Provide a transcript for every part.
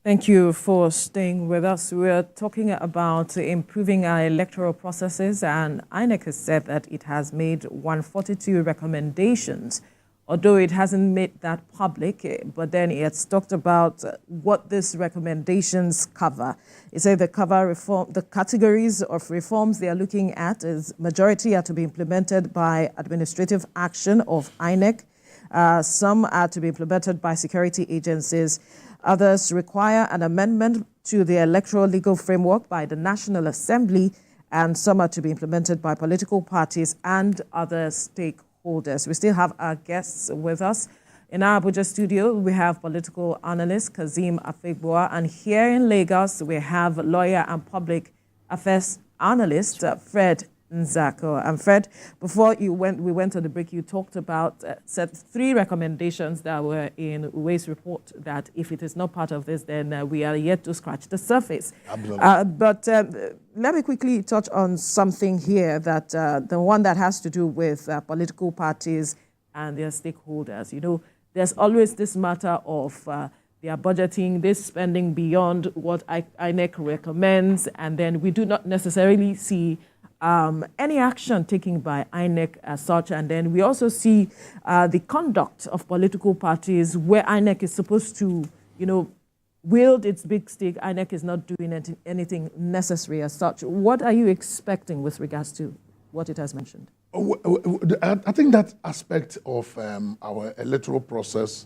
Thank you for staying with us. We're talking about improving our electoral processes, and INEC has said that it has made 142 recommendations, although it hasn't made that public, but then it's talked about what these recommendations cover. It said they cover reform, the categories of reforms they are looking at is majority are to be implemented by administrative action of INEC. Some are to be implemented by security agencies. Others require an amendment to the electoral legal framework by the National Assembly, and some are to be implemented by political parties and other stakeholders. We still have our guests with us. In our Abuja studio, we have political analyst Kazeem Afegboa, and here in Lagos, we have lawyer and public affairs analyst Fred Nzako. And Fred, before we went on the break, you talked about set 3 recommendations that were in Uwe's report that if it is not part of this, then we are yet to scratch the surface. But let me quickly touch on something here, that the one that has to do with political parties and their stakeholders. You know, there's always this matter of their budgeting, this spending beyond what INEC recommends, and then we do not necessarily see any action taken by INEC as such. And then we also see the conduct of political parties where INEC is supposed to, you know, wield its big stick. INEC is not doing anything necessary as such. What are you expecting with regards to what it has mentioned? I think that aspect of our electoral process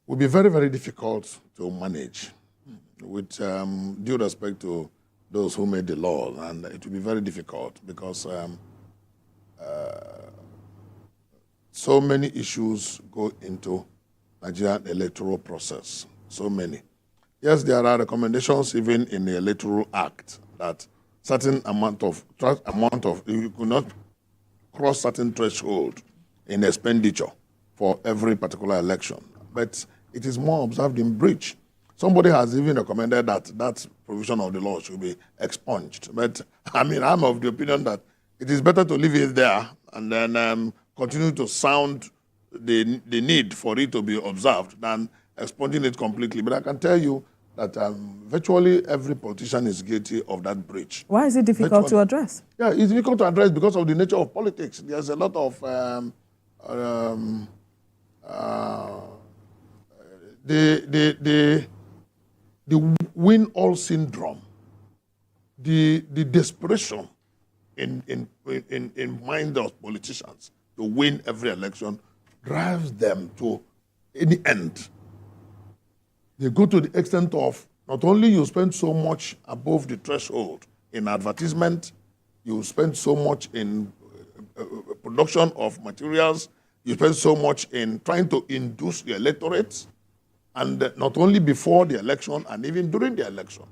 will be very, very difficult to manage, with due respect to those who made the law, and it will be very difficult because so many issues go into Nigerian electoral process. So many. Yes, there are recommendations even in the Electoral Act that certain amount of you could not cross certain threshold in expenditure for every particular election, but it is more observed in breach. Somebody has even recommended that that provision of the law should be expunged. But I mean, I'm of the opinion that it is better to leave it there and then continue to sound the need for it to be observed than expunging it completely. But I can tell you that virtually every politician is guilty of that breach. Why is it difficult to address? Yeah, it's difficult to address because of the nature of politics. There's a lot of the win-all syndrome, the desperation in mind of politicians to win every election drives them to, in the end, they go to the extent of not only you spend so much above the threshold in advertisement, you spend so much in production of materials, you spend so much in trying to induce the electorate, and not only before the election and even during the election,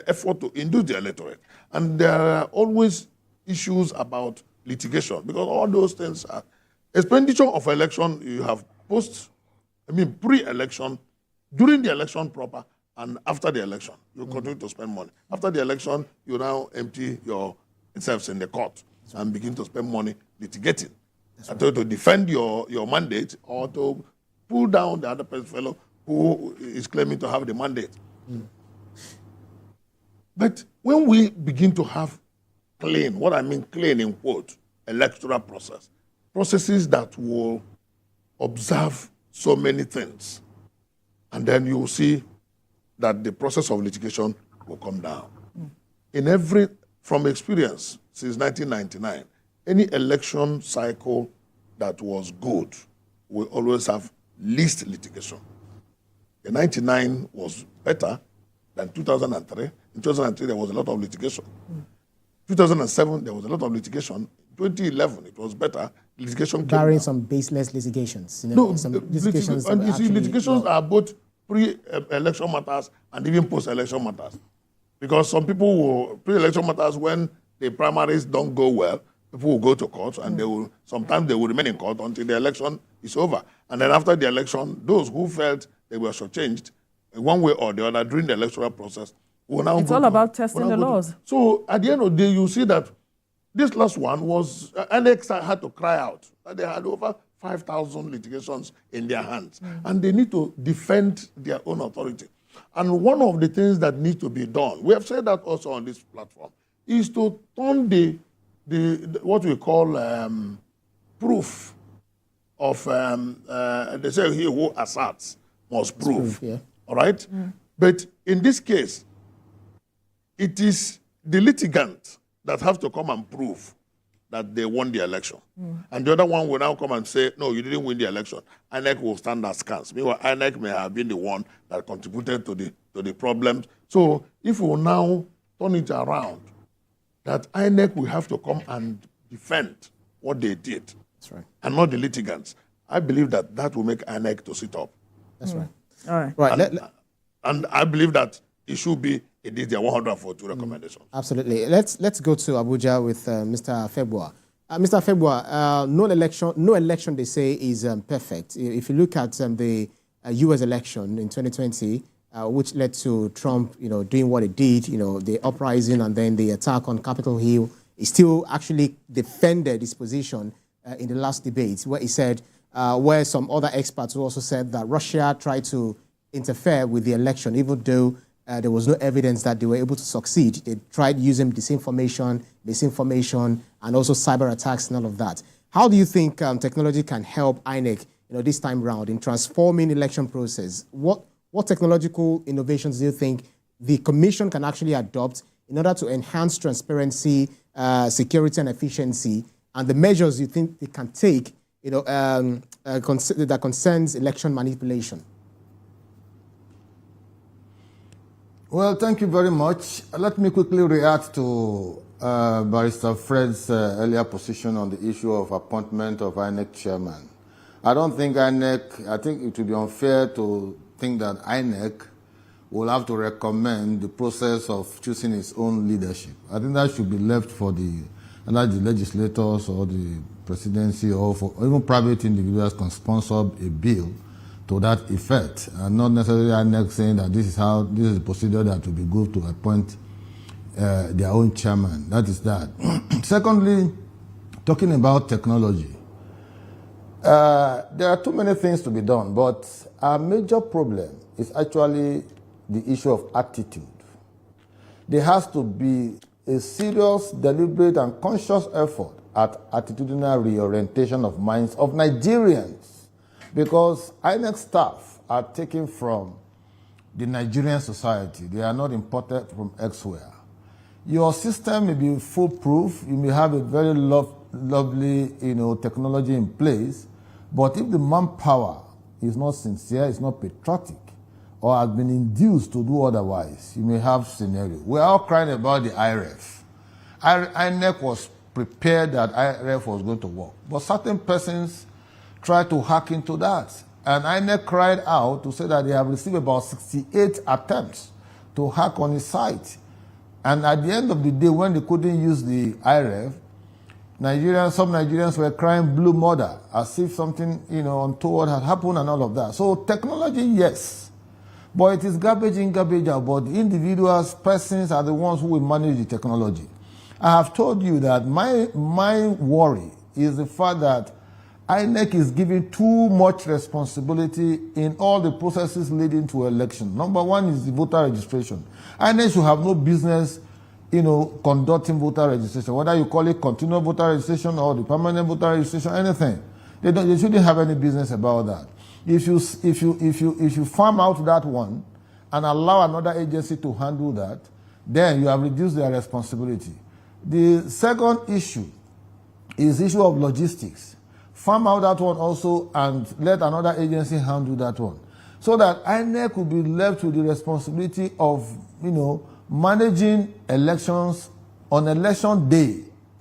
effort to induce the electorate. And there are always issues about litigation because all those things are expenditure of election. You have pre-election, during the election proper, and after the election. You continue to spend money. After the election, you now empty yourselves in the court and begin to spend money litigating. To defend your mandate or to pull down the other fellow who is claiming to have the mandate. But when we begin to have clean, what I mean clean in quote, electoral processes that will observe so many things, and then you will see that the process of litigation will come down. From experience since 1999, any election cycle that was good will always have least litigation. The 99 was better than 2003. In 2003, there was a lot of litigation. 2007, there was a lot of litigation. 2011, it was better. Litigation barring some baseless litigations. Litigations are both pre-election matters and even post-election matters. Because some people will, pre-election matters, when the primaries don't go well, people will go to court and sometimes they will remain in court until the election is over. And then after the election, those who felt they were shortchanged one way or the other during the electoral process will now It's all about testing the laws. So at the end of the day, you see that this last one was, INEC had to cry out that they had over 5,000 litigations in their hands. And they need to defend their own authority. And one of the things that needs to be done, we have said that also on this platform, is to turn the what we call proof of, they say he who asserts must prove. Yeah. All right? But in this case, it is the litigant that have to come and prove that they won the election. And the other one will now come and say, no, you didn't win the election. INEC will stand askance. Meanwhile, INEC may have been the one that contributed to the problems. So if we will now turn it around, that INEC will have to come and defend what they did. That's right. And not the litigants. I believe that will make INEC to sit up. That's right. All right. Right. And I believe that it should be indeed their 142 recommendations. Absolutely. Let's go to Abuja with Mr. Febua. Mr. Febua, no election they say is perfect. If you look at the U.S. election in 2020, which led to Trump, doing what he did, the uprising and then the attack on Capitol Hill, he still actually defended his position in the last debate, where he said, where some other experts also said that Russia tried to interfere with the election, even though there was no evidence that they were able to succeed. They tried using disinformation, misinformation, and also cyber attacks and all of that. How do you think technology can help INEC, this time round in transforming election process? What technological innovations do you think the Commission can actually adopt in order to enhance transparency, security, and efficiency, and the measures you think they can take, that concerns election manipulation? Well, thank you very much. Let me quickly react to Barrister Fred's earlier position on the issue of appointment of INEC chairman. I think it would be unfair to think that INEC will have to recommend the process of choosing its own leadership. I think that should be left for the legislators or the presidency or even private individuals can sponsor a bill to that effect, and not necessarily INEC saying that this is the procedure that will be good to appoint their own chairman. That is that. Secondly, talking about technology, there are too many things to be done, but our major problem is actually the issue of attitude. There has to be a serious, deliberate, and conscious effort at attitudinal reorientation of minds of Nigerians, because INEC staff are taken from the Nigerian society. They are not imported from elsewhere. Your system may be foolproof. You may have a very lovely, technology in place, but if the manpower is not sincere, is not patriotic, or has been induced to do otherwise, you may have scenario. We're all crying about the IRF. INEC was prepared that IRF was going to work, but certain persons tried to hack into that. And INEC cried out to say that they have received about 68 attempts to hack on his site. And at the end of the day, when they couldn't use the IRF, some Nigerians were crying blue murder, as if something, untoward had happened and all of that. So technology, yes, but it is garbage in, garbage out. But the individuals, persons are the ones who will manage the technology. I have told you that my worry is the fact that INEC is giving too much responsibility in all the processes leading to election. Number one is the voter registration. INEC should have no business, conducting voter registration, whether you call it continual voter registration or the permanent voter registration, anything. They shouldn't have any business about that. If you farm out that one and allow another agency to handle that, then you have reduced their responsibility. The second issue is the issue of logistics. Farm out that one also and let another agency handle that one, so that INEC will be left with the responsibility of, managing elections on election day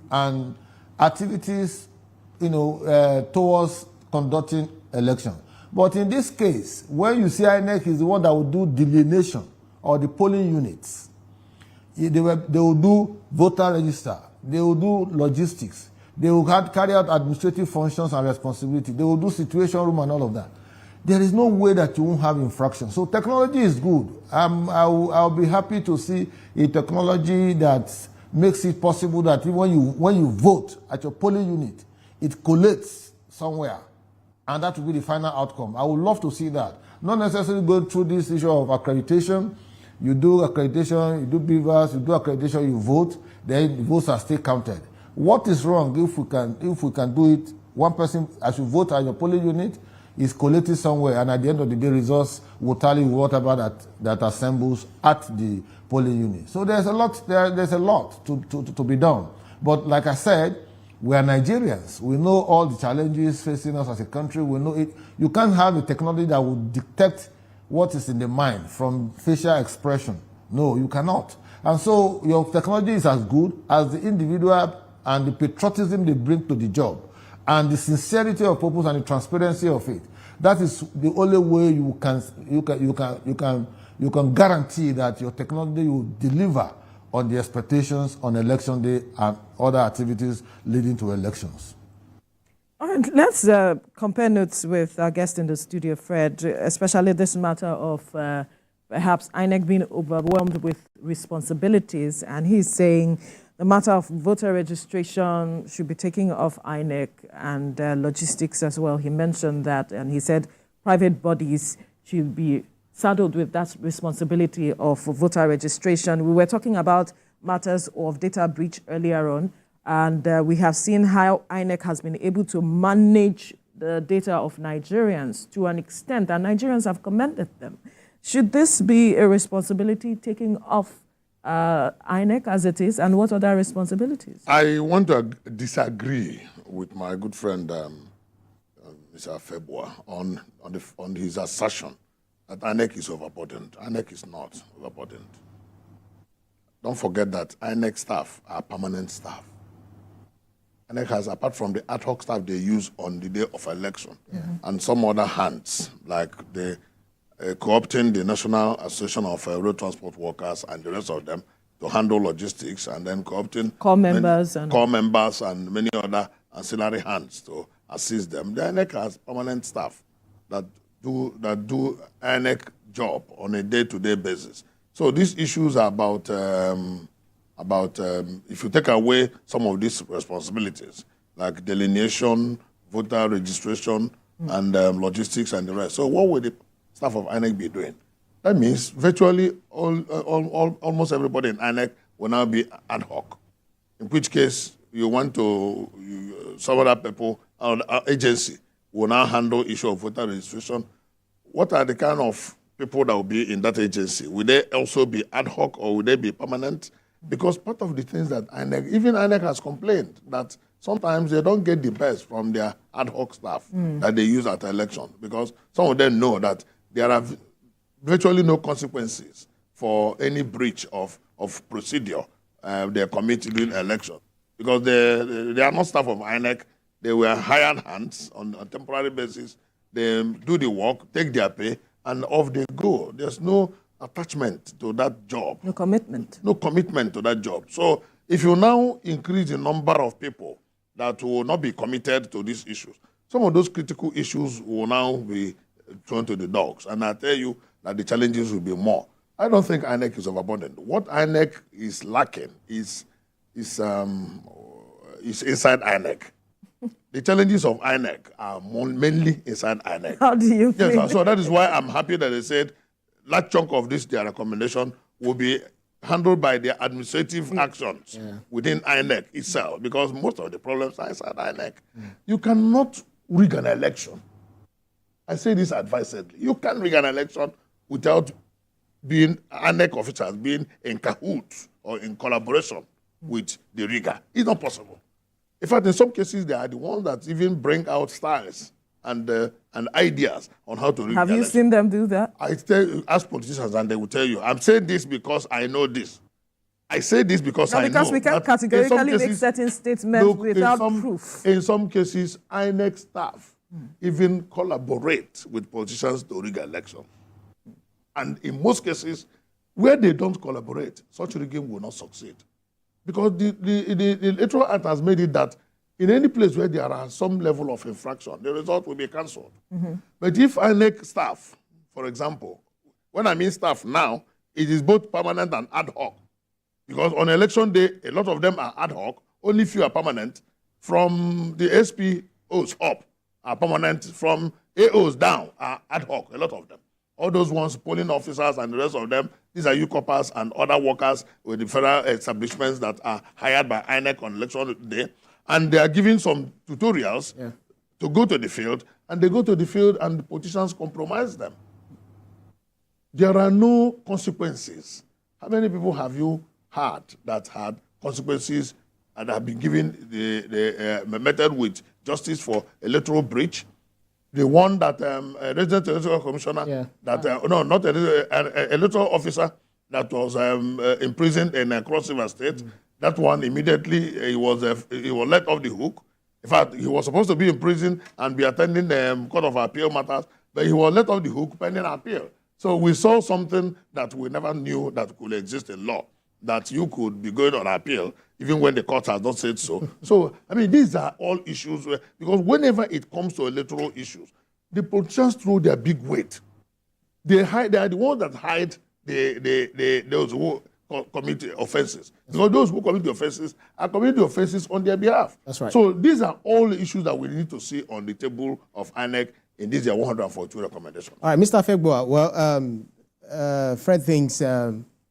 and activities, towards conducting election. But in this case, when you see INEC is the one that will do delineation or the polling units, they will do voter register, they will do logistics, they will carry out administrative functions and responsibility. They will do situation room and all of that. There is no way that you won't have infraction. So technology is good. I'll be happy to see a technology that makes it possible that when you vote at your polling unit, it collates somewhere and that will be the final outcome. I would love to see that. Not necessarily go through this issue of accreditation. You do accreditation, you do beavers, you do accreditation, you vote, then the votes are still counted. What is wrong if we can do it? One person, as you vote at your polling unit, is collated somewhere, and at the end of the day, results will tally whatever that assembles at the polling unit. So there's a lot. There's a lot to be done. But like I said, we are Nigerians. We know all the challenges facing us as a country. We know it. You can't have a technology that will detect what is in the mind from facial expression. No, you cannot. And so your technology is as good as the individual and the patriotism they bring to the job, and the sincerity of purpose and the transparency of it. That is the only way you can guarantee that your technology will deliver on the expectations on election day and other activities leading to elections. All right, let's compare notes with our guest in the studio, Fred, especially this matter of perhaps INEC being overwhelmed with responsibilities. And he's saying the matter of voter registration should be taken off INEC and logistics as well. He mentioned that, and he said private bodies should be saddled with that responsibility of voter registration. We were talking about matters of data breach earlier on, and we have seen how INEC has been able to manage the data of Nigerians to an extent, and Nigerians have commended them. Should this be a responsibility taking off INEC as it is, and what other responsibilities? I want to disagree with my good friend, Mr. Febua, on his assertion that INEC is overburdened. INEC is not overburdened. Don't forget that INEC staff are permanent staff. INEC has, apart from the ad hoc staff they use on the day of election, and some other hands, like the co-opting the National Association of Road Transport Workers and the rest of them to handle logistics, and then co-opting core members and many other ancillary hands to assist them. The INEC has permanent staff that do INEC job on a day-to-day basis. So these issues are about if you take away some of these responsibilities, like delineation, voter registration, and logistics and the rest. So what will the staff of INEC be doing? That means virtually almost everybody in INEC will now be ad hoc, in which case you want to, some other people, our agency will now handle issue of voter registration. What are the kind of people that will be in that agency? Will they also be ad hoc or will they be permanent? Because part of the things that even INEC has complained that sometimes they don't get the best from their ad hoc staff that they use at election, because some of them know that there are virtually no consequences for any breach of procedure they commit during election, because they are not staff of INEC. They were hired hands on a temporary basis. They do the work, take their pay, and off they go. There's no attachment to that job. No commitment. No commitment to that job. So if you now increase the number of people that will not be committed to these issues, some of those critical issues will now be thrown to the dogs. And I tell you that the challenges will be more. I don't think INEC is overburdened. What INEC is lacking is inside INEC. The challenges of INEC are mainly inside INEC. How do you feel? Yes, so that is why I'm happy that they said large chunk of their recommendation will be handled by their administrative actions within INEC itself, because most of the problems are inside INEC. You cannot rig an election. I say this advisedly. You can't rig an election without being INEC officials being in cahoots or in collaboration with the rigger. It's not possible. In fact, in some cases, they are the ones that even bring out styles and ideas on how to rig Have the you election. seen them do that? Ask politicians and they will tell you, I'm saying this because I know this. I say this because I know. Because we can't categorically make certain statements without proof. In some cases, INEC staff even collaborate with politicians to rig election. And in most cases, where they don't collaborate, such rigging will not succeed. Because the Electoral Act has made it that in any place where there are some level of infraction, the result will be cancelled. But if INEC staff, for example, when I mean staff now, it is both permanent and ad hoc. Because on election day, a lot of them are ad hoc, only few are permanent. From the SPOs up, are permanent, from AOs down are ad hoc, a lot of them. All those ones, polling officers and the rest of them, these are UCOPers and other workers with the federal establishments that are hired by INEC on election day. And they are giving some tutorials to go to the field, and they go to the field and the politicians compromise them. There are no consequences. How many people have you heard that had consequences and have been given the method with justice for electoral breach? The one that Resident Electoral Commissioner, no, not an electoral officer that was imprisoned in Cross River State. That one immediately he was let off the hook. In fact, he was supposed to be in prison and be attending the Court of Appeal matters, but he was let off the hook pending appeal. So we saw something that we never knew that could exist in law, that you could be going on appeal even when the court has not said so. So, I mean, these are all issues because whenever it comes to electoral issues, the politicians throw their big weight. They are the ones that hide those who commit offenses. Because those who commit the offenses are committing the offenses on their behalf. That's right. So these are all the issues that we need to see on the table of INEC in these 142 recommendations. All right, Mr. Afegboa, well, Fred thinks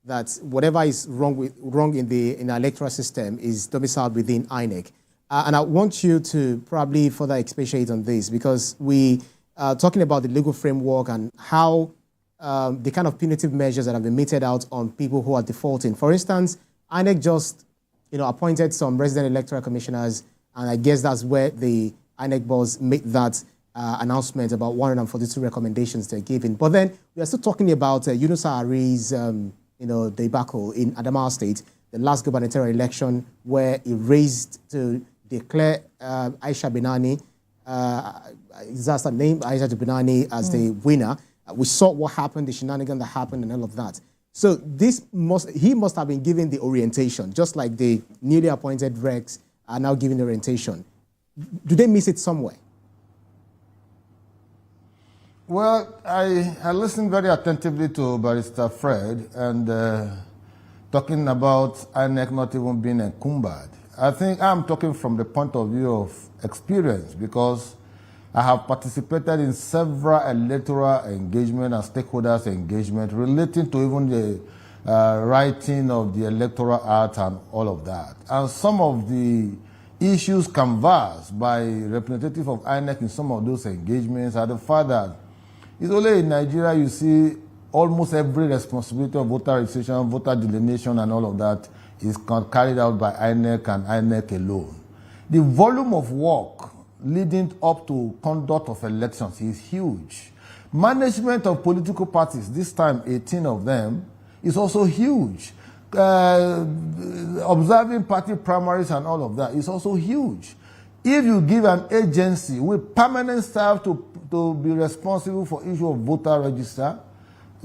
that whatever is wrong in the electoral system is domiciled within INEC. And I want you to probably further expatiate on this, because we are talking about the legal framework and how the kind of punitive measures that have been meted out on people who are defaulting. For instance, INEC just appointed some resident electoral commissioners, and I guess that's where the INEC boss made that announcement about 142 recommendations they're giving. But then we are still talking about Yunusa Ari's debacle in Adamawa State, the last gubernatorial election, where he raised to declare Aisha Binani, that's her name, Aisha Binani, as the winner. We saw what happened, the shenanigan that happened and all of that. So he must have been given the orientation, just like the newly appointed regs are now giving the orientation. Do they miss it somewhere? Well, I listened very attentively to Barrister Fred and talking about INEC not even being encumbered. I think I'm talking from the point of view of experience, because I have participated in several electoral engagement and stakeholders engagement relating to even the writing of the Electoral Act and all of that. And some of the issues canvassed by representatives of INEC in some of those engagements are the fact that it's only in Nigeria you see almost every responsibility of voter registration, voter delineation, and all of that is carried out by INEC and INEC alone. The volume of work leading up to conduct of elections is huge. Management of political parties, this time 18 of them, is also huge. Observing party primaries and all of that is also huge. If you give an agency with permanent staff to be responsible for issue of voter register,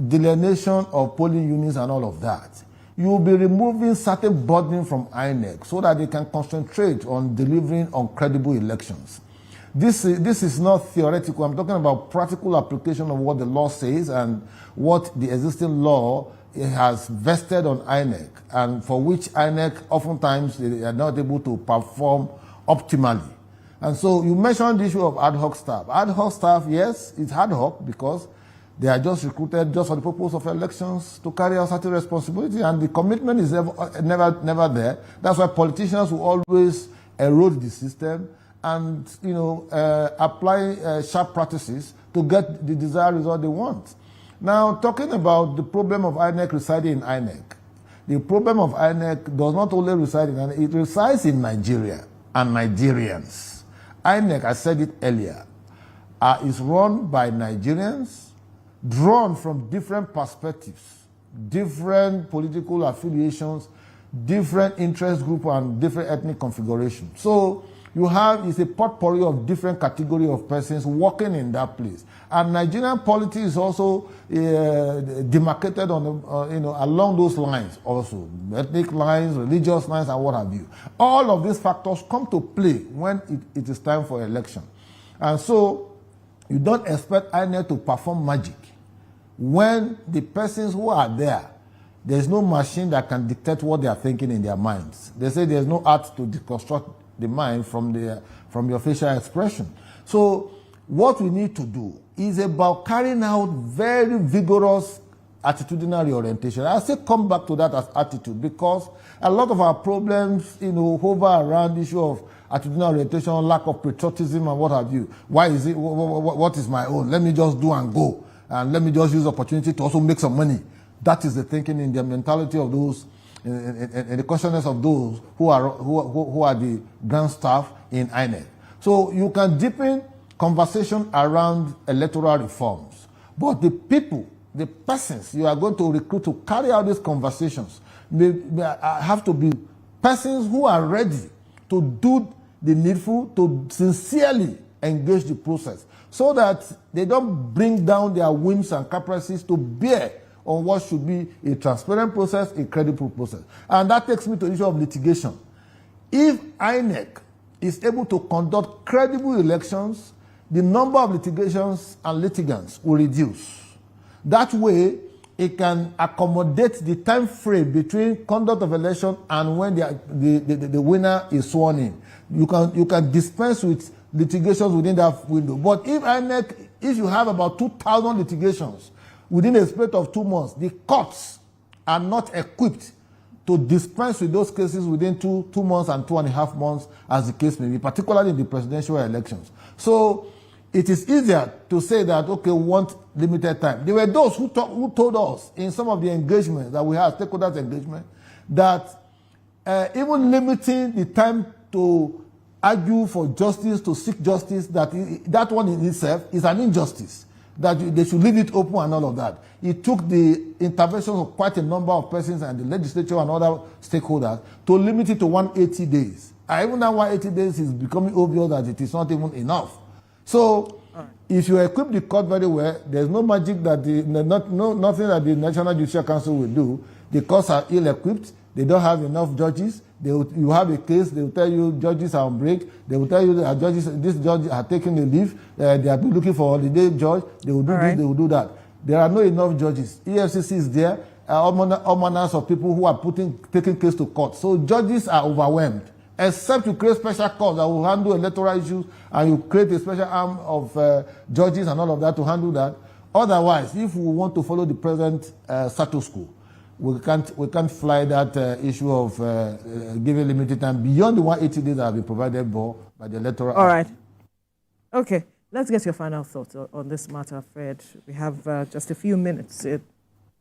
delineation of polling units and all of that, you will be removing certain burden from INEC so that they can concentrate on delivering on credible elections. This is not theoretical. I'm talking about practical application of what the law says and what the existing law has vested on INEC, and for which INEC oftentimes they are not able to perform optimally. And so you mentioned the issue of ad hoc staff. Ad hoc staff, yes, it's ad hoc because they are just recruited just for the purpose of elections to carry out certain responsibility, and the commitment is never there. That's why politicians will always erode the system and apply sharp practices to get the desired result they want. Now, talking about the problem of INEC residing in INEC, the problem of INEC does not only reside in INEC, it resides in Nigeria and Nigerians. INEC, I said it earlier, is run by Nigerians, drawn from different perspectives, different political affiliations, different interest groups, and different ethnic configurations. So you have is a potpourri of different category of persons working in that place. And Nigerian politics is also demarcated on along those lines also, ethnic lines, religious lines, and what have you. All of these factors come to play when it is time for election. And so you don't expect INEC to perform magic when the persons who are there's no machine that can dictate what they are thinking in their minds. They say there's no art to deconstruct the mind from your facial expression. So What we need to do is about carrying out very vigorous attitudinal reorientation. I still come back to that as attitude, because a lot of our problems, hover around the issue of attitudinal orientation, lack of patriotism and what have you. Why is it, what is my own? Let me just do and go. And let me just use the opportunity to also make some money. That is the thinking in the mentality of those, in the consciousness of those who are the grand staff in INEC. So you can deepen conversation around electoral reforms, but the people, the persons you are going to recruit to carry out these conversations have to be persons who are ready to do the needful, to sincerely engage the process, so that they don't bring down their whims and caprices to bear on what should be a transparent process, a credible process. And that takes me to the issue of litigation. If INEC is able to conduct credible elections, the number of litigations and litigants will reduce. That way, it can accommodate the time frame between conduct of election and when the winner is sworn in. You can dispense with litigations within that window. But if you have about 2,000 litigations within a space of 2 months, the courts are not equipped to dispense with those cases within 2 months and 2.5 months, as the case may be, particularly in the presidential elections. So it is easier to say that, okay, we want limited time. There were those who told us in some of the engagements that we had, stakeholders engagement, that even limiting the time to argue for justice, to seek justice, that one in itself is an injustice, that they should leave it open and all of that. It took the intervention of quite a number of persons and the legislature and other stakeholders to limit it to 180 days. And even that 180 days is becoming obvious that it is not even enough. So, if you equip the court very well, there's no magic that nothing that the National Judicial Council will do. The courts are ill-equipped. They don't have enough judges. You have a case, they will tell you judges are on break. They will tell you that this judge are taking a leave. They have been looking for a holiday judge. They will do this, they will do that. There are not enough judges. EFCC is there. All manners of people who are taking case to court. So judges are overwhelmed. Except you create special courts that will handle electoral issues, and you create a special arm of judges and all of that to handle that. Otherwise, if we want to follow the present status quo, we can't fly that issue of giving limited time beyond the 180 days that have been provided for by the electoral. All right. Okay. Let's get your final thoughts on this matter, Fred. We have just a few minutes.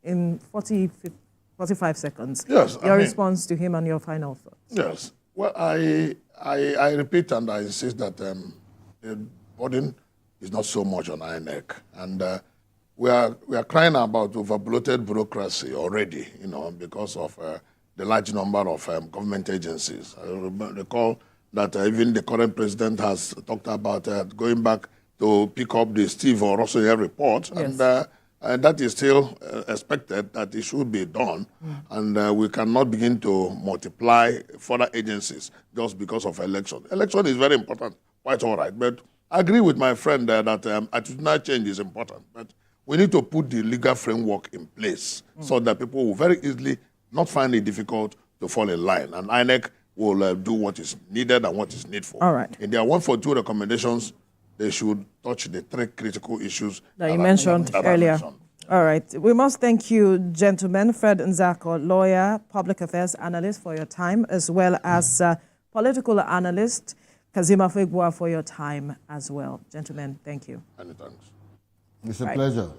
In 45 seconds. Yes. Your response to him and your final thoughts. Yes. Well, I repeat and I insist that the burden is not so much on INEC, and we are crying about overbloated bureaucracy already, because of the large number of government agencies. I recall that even the current president has talked about going back to pick up the Steve Orosoye report, yes. And that is still expected that it should be done. And we cannot begin to multiply further agencies just because of election. Election is very important, quite all right. But I agree with my friend that attitudinal change is important. But we need to put the legal framework in place so that people will very easily not find it difficult to fall in line. And INEC will do what is needed and what is needful. All right. In their 142 recommendations, they should touch the 3 critical issues that you mentioned earlier. All right. We must thank you, gentlemen. Fred Nzako, lawyer, public affairs analyst, for your time, as well as political analyst Kazima Fegwa for your time as well. Gentlemen, thank you. Many thanks. It's a pleasure.